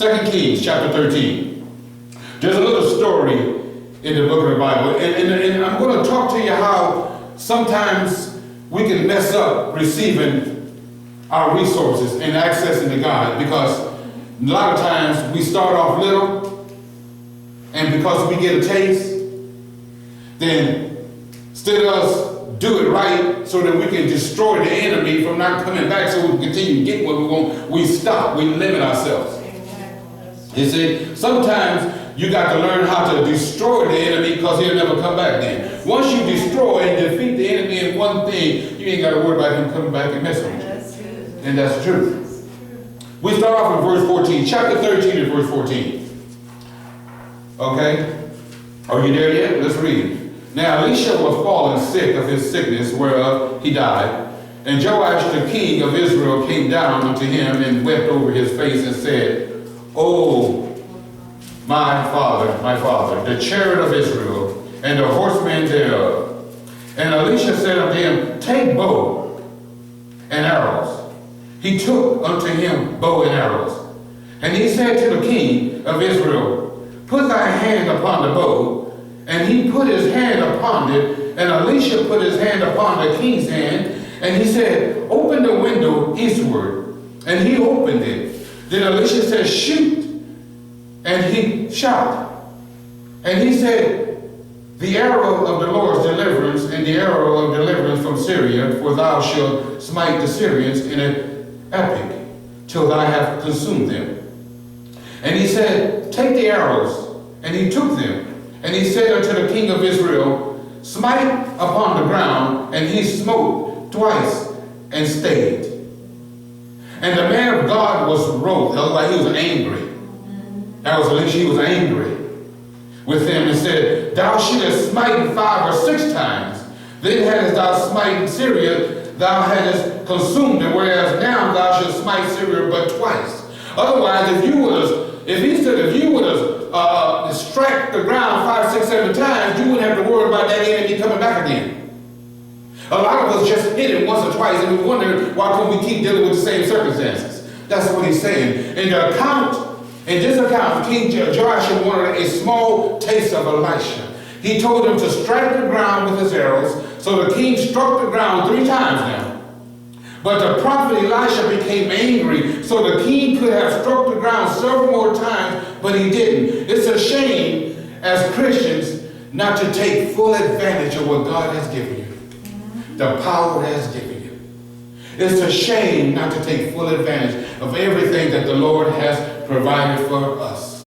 2 Kings chapter 13. There's a little story in the book of the Bible, and I'm going to talk to you how sometimes we can mess up receiving our resources and accessing to God, because a lot of times we start off little, and because we get a taste, then instead of us do it right so that we can destroy the enemy from not coming back so we can continue to get what we want, we stop, we limit ourselves. You see, sometimes you got to learn how to destroy the enemy, because he'll never come back then. Once you destroy and defeat the enemy in one thing, you ain't got to worry about him coming back and messing with you. And that's the truth. We start off in verse 14, chapter 13 and verse 14. Okay? Are you there yet? Let's read. Now Elisha was fallen sick of his sickness, whereof he died. And Joash the king of Israel came down unto him and wept over his face and said, "Oh, my father, the chariot of Israel, and the horsemen thereof." And Elisha said unto him, "Take bow and arrows." He took unto him bow and arrows. And he said to the king of Israel, "Put thy hand upon the bow." And he put his hand upon it, and Elisha put his hand upon the king's hand, and he said, "Open the window eastward." And he opened it. Then Elisha said, "Shoot." And he shot. And he said, "The arrow of the Lord's deliverance, and the arrow of deliverance from Syria, for thou shalt smite the Syrians in an epic, till thou have consumed them." And he said, "Take the arrows." And he took them. And he said unto the king of Israel, "Smite upon the ground." And he smote twice and stayed. And the man of God was wroth, like he was angry. That was Elisha, he was angry with them and said, "Thou shouldest smite 5 or 6 times. Then hadst thou smitten Syria, thou hadst consumed it, whereas now thou shalt smite Syria but twice." Otherwise, if you would have struck the ground 5, 6, 7 times, you wouldn't have to worry about that enemy coming back again. A lot of us just hit it once or twice, and we wonder, why can't we keep dealing with the same circumstances? That's what he's saying. In this account, King Joash wanted a small taste of Elisha. He told him to strike the ground with his arrows, so the king struck the ground 3 times now. But the prophet Elisha became angry, so the king could have struck the ground several more times, but he didn't. It's a shame as Christians not to take full advantage of what God has given you, the power has given you. It's a shame not to take full advantage of everything that the Lord has provided for us.